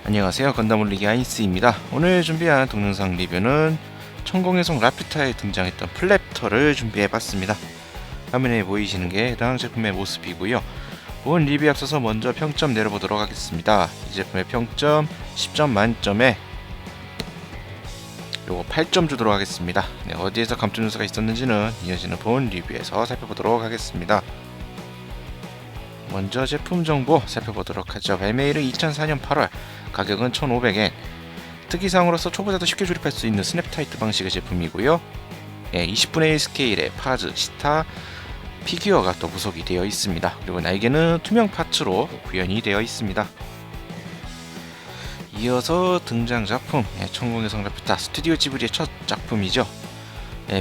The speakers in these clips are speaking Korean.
안녕하세요, 건담올리기 아인스입니다. 오늘 준비한 동영상 리뷰는 천공해성 라퓨타에 등장했던 플랩터를 준비해봤습니다. 화면에 보이시는 게 해당 제품의 모습이고요. 본 리뷰에 앞서서 먼저 평점 내려보도록 하겠습니다. 이 제품의 평점 10점 만점에 요거 8점 주도록 하겠습니다. 어디에서 감점 요소가 있었는지는 이어지는 본 리뷰에서 살펴보도록 하겠습니다. 먼저 제품 정보 살펴보도록 하죠. 발매일은 2004년 8월, 가격은 1,500엔. 특이사항으로서 초보자도 쉽게 조립할 수 있는 스냅타이트 방식의 제품이고요. 20분의 1 스케일의 파즈, 시타, 피규어가 또 구성이 되어 있습니다. 그리고 날개는 투명 파츠로 구현이 되어 있습니다. 이어서 등장 작품, 천공해성 라퓨타, 스튜디오 지브리의 첫 작품이죠.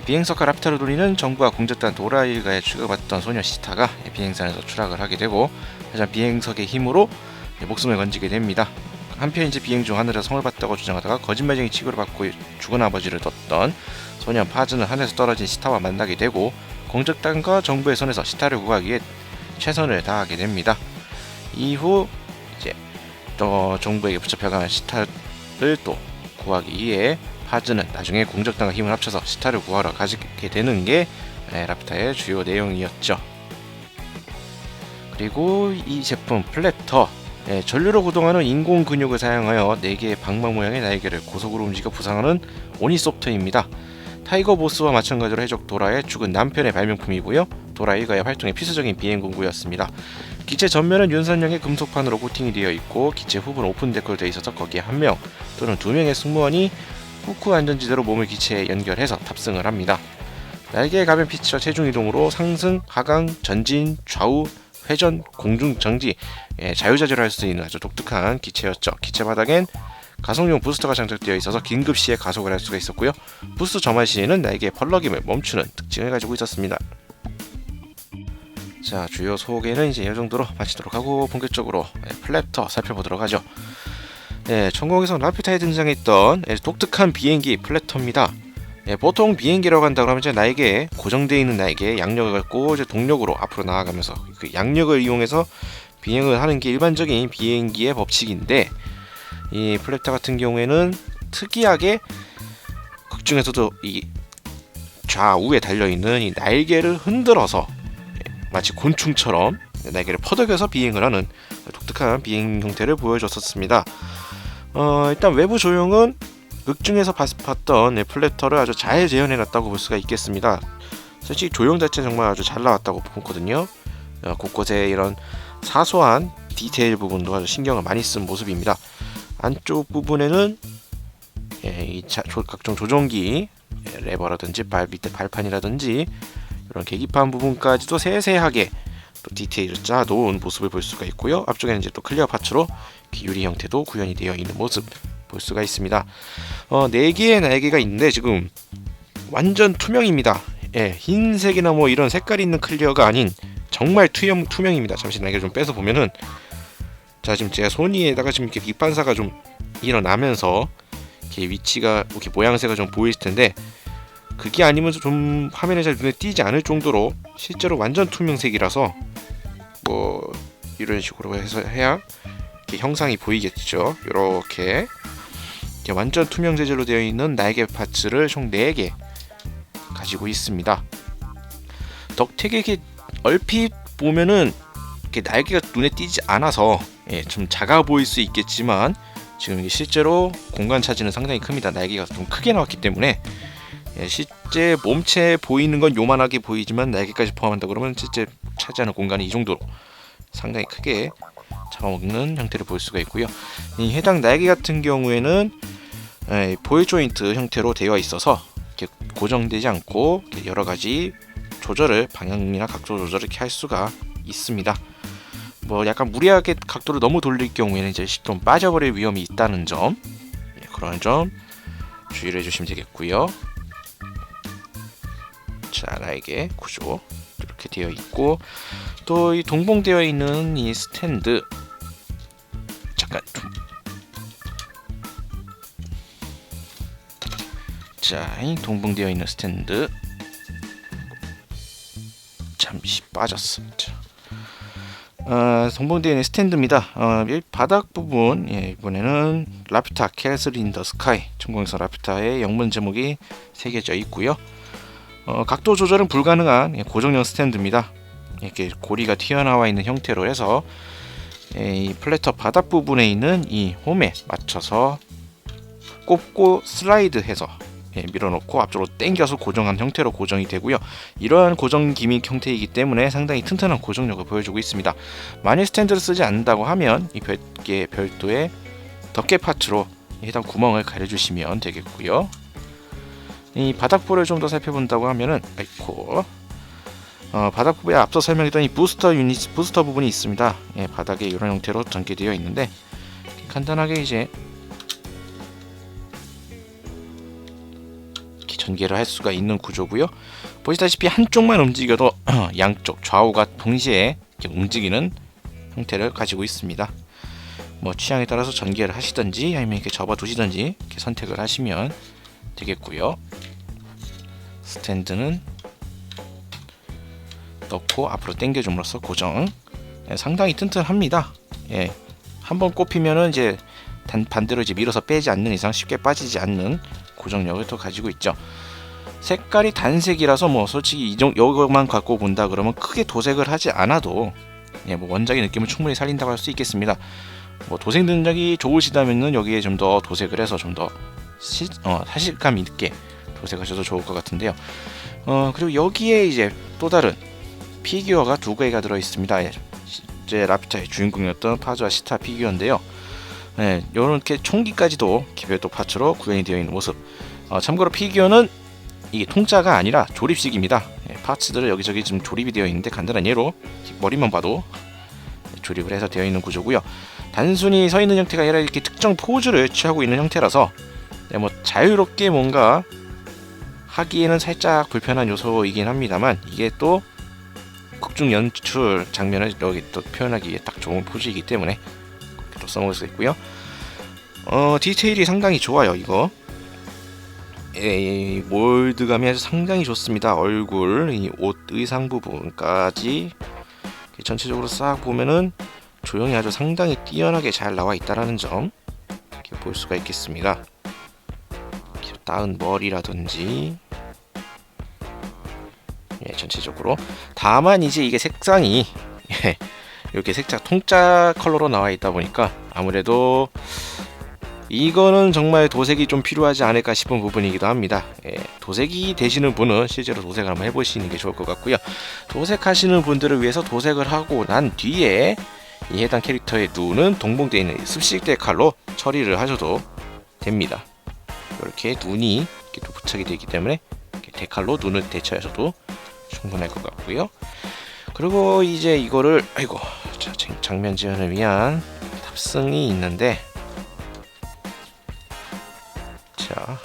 비행석과 라퓨타를 돌리는 정부와 공작단 도라 일가에 취급받던 소녀 시타가 비행선에서 추락을 하게 되고, 하지만 비행석의 힘으로 목숨을 건지게 됩니다. 한편 이제 비행 중 하늘에서 성을 봤다고 주장하다가 거짓말쟁이 취급을 받고 죽은 아버지를 뒀던 소년 파즈는 하늘에서 떨어진 시타와 만나게 되고, 공작단과 정부의 손에서 시타를 구하기 위해 최선을 다하게 됩니다. 이후 이제 또 정부에게 붙잡혀간 시타를 또 구하기 위해 파즈는 나중에 공작단과 힘을 합쳐서 시타를 구하러 가게 되는 게 라퓨타의 주요 내용이었죠. 그리고 이 제품 플랩터, 전류로 구동하는 인공 근육을 사용하여 4개의 방망 모양의 날개를 고속으로 움직여 부상하는 오니소프트입니다. 타이거 보스와 마찬가지로 해적 도라의 죽은 남편의 발명품이고요. 도라 일가의 활동의 필수적인 비행 공구였습니다. 기체 전면은 윤선형의 금속판으로 코팅이 되어 있고, 기체 후부는 오픈 데크로 되어 있어서 거기에 1명 또는 2명의 승무원이 후크 안전지대로 몸을 기체에 연결해서 탑승을 합니다. 날개의 가변 피치와 체중 이동으로 상승, 하강, 전진, 좌우, 회전, 공중 정지, 자유자재로 할 수 있는 아주 독특한 기체였죠. 기체 바닥엔 가속용 부스터가 장착되어 있어서 긴급 시에 가속을 할 수가 있었고요. 부스터 점화 시에는 날개의 펄럭임을 멈추는 특징을 가지고 있었습니다. 자, 주요 소개는 이제 이 정도로 마치도록 하고 본격적으로 플랩터 살펴보도록 하죠. 천공해성 라퓨타에 등장했던 독특한 비행기 플랩터입니다. 보통 비행기라고 한다 그러면 이제 날개에 고정되어 있는 날개에 양력을 갖고 이제 동력으로 앞으로 나아가면서 그 양력을 이용해서 비행을 하는 게 일반적인 비행기의 법칙인데, 이 플랩터 같은 경우에는 특이하게 극중에서도 이 좌우에 달려있는 이 날개를 흔들어서 마치 곤충처럼 날개를 퍼덕여서 비행을 하는 독특한 비행 형태를 보여줬었습니다. 일단 외부 조형은 극중에서 봤던 플랩터를 아주 잘 재현해놨다고 볼 수가 있겠습니다. 솔직히 조형 자체는 정말 아주 잘 나왔다고 보거든요. 곳곳에 이런 사소한 디테일 부분도 아주 신경을 많이 쓴 모습입니다. 안쪽 부분에는 각종 조종기, 레버라든지 밑에 발판이라든지 이런 계기판 부분까지도 세세하게 또 디테일을 짜놓은 모습을 볼 수가 있고요. 앞쪽에는 이제 또 클리어 파츠로 유리 형태도 구현이 되어 있는 모습 볼 수가 있습니다. 4개의 날개가 있는데 지금 완전 투명입니다. 흰색이나 뭐 이런 색깔 있는 클리어가 아닌 정말 투명입니다. 잠시 날개 좀 빼서 보면은, 자, 지금 제가 손이에다가 지금 이렇게 빛반사가 좀 일어나면서 이렇게 위치가 이렇게 모양새가 좀 보일 텐데, 그게 아니면 좀 화면에 잘 눈에 띄지 않을 정도로 실제로 완전 투명색이라서 뭐 이런 식으로 해서 해야 이렇게 형상이 보이겠죠. 이렇게 완전 투명 재질로 되어 있는 날개 파츠를 총 4개 가지고 있습니다. 덕택에 이렇게 얼핏 보면은 이렇게 날개가 눈에 띄지 않아서 좀 작아 보일 수 있겠지만, 지금 이게 실제로 공간 차지는 상당히 큽니다. 날개가 좀 크게 나왔기 때문에 실제 몸체 보이는 건 요만하게 보이지만 날개까지 포함한다 그러면 실제 차지하는 공간이 이 정도로 상당히 크게 잡아먹는 형태를 볼 수가 있고요. 이 해당 날개 같은 경우에는 보일 조인트 형태로 되어 있어서 이렇게 고정되지 않고 이렇게 여러 가지 조절을, 방향이나 각도 조절을 이렇게 할 수가 있습니다. 뭐 약간 무리하게 각도를 너무 돌릴 경우에는 이제 좀 빠져버릴 위험이 있다는 점, 그런 점 주의를 해주시면 되겠고요. 자, 날개 구조 이렇게 되어 있고, 또 이 동봉되어 있는 이 스탠드, 잠깐 자, 이 동봉되어 있는 스탠드 잠시 빠졌습니다. 동봉되어 있는 스탠드입니다. 이 바닥 부분, 이번에는 라퓨타 캐슬 인 더 스카이, 천공성 라퓨타의 영문 제목이 새겨져 있고요. 각도 조절은 불가능한 고정형 스탠드입니다. 이렇게 고리가 튀어나와 있는 형태로 해서 이 플래터 바닥 부분에 있는 이 홈에 맞춰서 꼽고 슬라이드해서 밀어넣고 앞쪽으로 당겨서 고정한 형태로 고정이 되고요. 이러한 고정 기믹 형태이기 때문에 상당히 튼튼한 고정력을 보여주고 있습니다. 만일 스탠드를 쓰지 않는다고 하면 이 별도의 덮개 파츠로 해당 구멍을 가려주시면 되겠고요. 이 바닥부를 좀 더 살펴본다고 하면은 바닥부에 앞서 설명했던 이 부스터 부분이 있습니다. 바닥에 이런 형태로 전개되어 있는데 간단하게 이제 전개를 할 수가 있는 구조고요. 보시다시피 한쪽만 움직여도 양쪽 좌우가 동시에 움직이는 형태를 가지고 있습니다. 뭐 취향에 따라서 전개를 하시든지 아니면 이렇게 접어 두시든지 이렇게 선택을 하시면 되겠고요. 스탠드는 넣고 앞으로 당겨줌으로써 고정. 상당히 튼튼합니다. 한번 꼽히면은 이제 반대로 이제 밀어서 빼지 않는 이상 쉽게 빠지지 않는 고정력을 또 가지고 있죠. 색깔이 단색이라서 뭐 솔직히 이것만 갖고 본다 그러면 크게 도색을 하지 않아도 뭐 원작의 느낌을 충분히 살린다고 할 수 있겠습니다. 뭐 도색 능력이 좋으시다면은 여기에 좀 더 도색을 해서 좀 더 사실감 있게 도색하셔도 좋을 것 같은데요. 그리고 여기에 이제 또 다른 피규어가 두 개가 들어 있습니다. 이제 라퓨타의 주인공이었던 파즈와 시타 피규어인데요. 이렇게 총기까지도 별도 파츠로 구현이 되어 있는 모습. 참고로 피규어는 이게 통짜가 아니라 조립식입니다. 파츠들을 여기저기 지금 조립이 되어 있는데 간단한 예로 머리만 봐도 조립을 해서 되어 있는 구조고요. 단순히 서 있는 형태가 아니라 이렇게 특정 포즈를 취하고 있는 형태라서 뭐 자유롭게 뭔가 하기에는 살짝 불편한 요소이긴 합니다만 이게 또 극중 연출 장면을 여기 또 표현하기에 딱 좋은 포즈이기 때문에 또 써먹을 수 있고요. 디테일이 상당히 좋아요. 이거 몰드감이 아주 상당히 좋습니다. 얼굴, 이 옷 의상 부분까지 전체적으로 싹 보면은 조형이 아주 상당히 뛰어나게 잘 나와 있다라는 점 이렇게 볼 수가 있겠습니다. 이렇게 따은 머리라든지 전체적으로. 다만 이제 이게 색상이 이렇게 색깔 통짜 컬러로 나와 있다 보니까 아무래도 이거는 정말 도색이 좀 필요하지 않을까 싶은 부분이기도 합니다. 도색이 되시는 분은 실제로 도색을 한번 해보시는 게 좋을 것 같고요. 도색하시는 분들을 위해서 도색을 하고 난 뒤에 이 해당 캐릭터의 눈은 동봉되어 있는 습식대 칼로 처리를 하셔도 됩니다. 이렇게 눈이 이렇게 또 부착이 되기 때문에 이렇게 데칼로 눈을 대처하셔도 충분할 것 같고요. 그리고 이제 이거를 장면 지연을 위한 탑승이 있는데, 자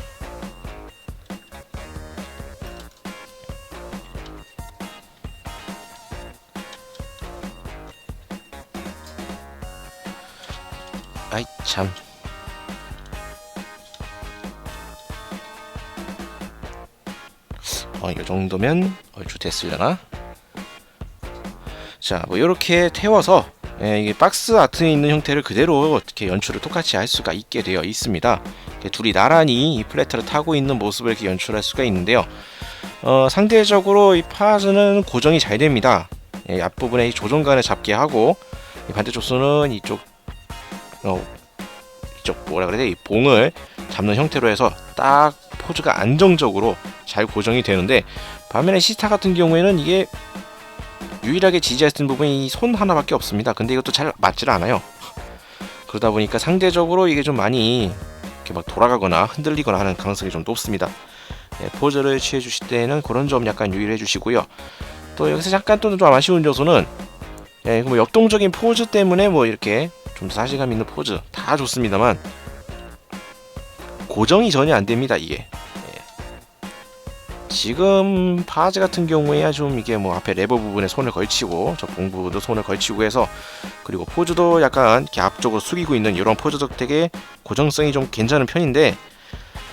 아이 참 이 정도면 얼추 됐으려나? 자, 뭐 이렇게 태워서 이게 박스 아트에 있는 형태를 그대로 어떻게 연출을 똑같이 할 수가 있게 되어 있습니다. 둘이 나란히 이 플래터를 타고 있는 모습을 이렇게 연출할 수가 있는데요. 상대적으로 이 파즈는 고정이 잘 됩니다. 앞부분에 이 조종간을 잡게 하고, 반대쪽 손은 이쪽 뭐라 그래야 돼? 이 봉을 잡는 형태로 해서 딱 포즈가 안정적으로 잘 고정이 되는데, 반면에 시스타 같은 경우에는 이게 유일하게 지지할 수 있는 부분이 손 하나밖에 없습니다. 근데 이것도 잘 맞질 않아요. 그러다 보니까 상대적으로 이게 좀 많이 이렇게 막 돌아가거나 흔들리거나 하는 가능성이 좀 높습니다. 포즈를 취해 주실 때는 그런 점 약간 유의해 주시고요. 또 여기서 잠깐 또 좀 아쉬운 요소는 뭐 역동적인 포즈 때문에 뭐 이렇게 좀 사실감 있는 포즈 다 좋습니다만 고정이 전혀 안 됩니다. 이게 지금 파즈 같은 경우에야 좀 이게 뭐 앞에 레버 부분에 손을 걸치고 저 봉 부분도 손을 걸치고 해서, 그리고 포즈도 약간 이렇게 앞쪽으로 숙이고 있는 이런 포즈도 되게 고정성이 좀 괜찮은 편인데,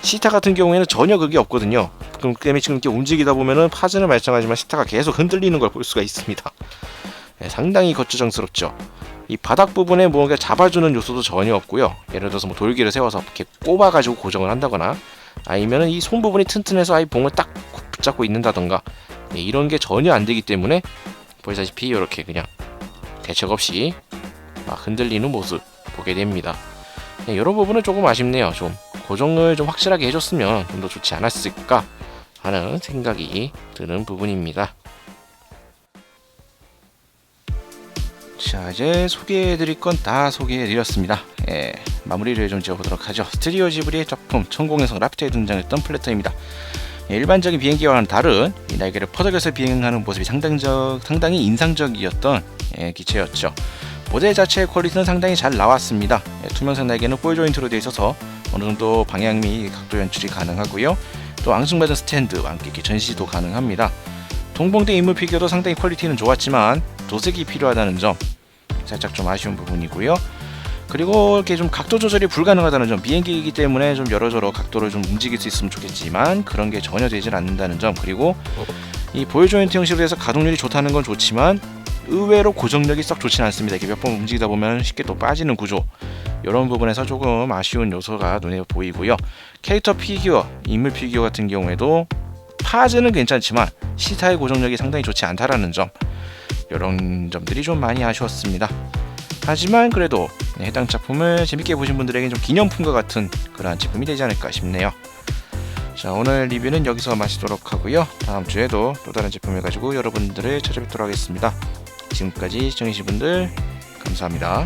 시타 같은 경우에는 전혀 그게 없거든요. 그럼 때문에 지금 이렇게 움직이다 보면은 파즈는 말짱하지만 시타가 계속 흔들리는 걸 볼 수가 있습니다. 상당히 거추장스럽죠. 이 바닥 부분에 뭔가 잡아주는 요소도 전혀 없고요. 예를 들어서 뭐 돌기를 세워서 이렇게 꼽아가지고 고정을 한다거나, 아니면은 이 손 부분이 튼튼해서 아예 봉을 딱 붙잡고 있는다던가, 이런 게 전혀 안 되기 때문에 보시다시피 이렇게 그냥 대책 없이 막 흔들리는 모습 보게 됩니다. 이런 부분은 조금 아쉽네요. 좀 고정을 좀 확실하게 해줬으면 좀 더 좋지 않았을까 하는 생각이 드는 부분입니다. 자, 이제 소개해드릴 건 다 소개해드렸습니다. 마무리를 좀 지어보도록 하죠. 스튜디오 지브리의 작품 천공의 성 라퓨타에 등장했던 플래터입니다. 일반적인 비행기와는 다른 이 날개를 퍼덕여서 비행하는 모습이 상당히 인상적이었던 기체였죠. 모델 자체의 퀄리티는 상당히 잘 나왔습니다. 투명성 날개는 볼 조인트로 되어 있어서 어느 정도 방향 및 각도 연출이 가능하고요. 또 앙증맞은 스탠드와 함께 이렇게 전시도 가능합니다. 동봉대 인물 피규어도 상당히 퀄리티는 좋았지만 도색이 필요하다는 점 살짝 좀 아쉬운 부분이고요. 그리고 이렇게 좀 각도 조절이 불가능하다는 점, 비행기이기 때문에 좀 여러저러 각도를 좀 움직일 수 있으면 좋겠지만 그런 게 전혀 되질 않는다는 점, 그리고 이 보일 조인트 형식으로 해서 가동률이 좋다는 건 좋지만 의외로 고정력이 썩 좋지는 않습니다. 이렇게 몇 번 움직이다 보면 쉽게 또 빠지는 구조, 이런 부분에서 조금 아쉬운 요소가 눈에 보이고요. 캐릭터 피규어, 인물 피규어 같은 경우에도 파즈는 괜찮지만 시타의 고정력이 상당히 좋지 않다라는 점, 이런 점들이 좀 많이 아쉬웠습니다. 하지만 그래도 해당 작품을 재밌게 보신 분들에게 좀 기념품과 같은 그러한 제품이 되지 않을까 싶네요. 자, 오늘 리뷰는 여기서 마치도록 하고요. 다음 주에도 또 다른 제품을 가지고 여러분들을 찾아뵙도록 하겠습니다. 지금까지 시청해주신 분들 감사합니다.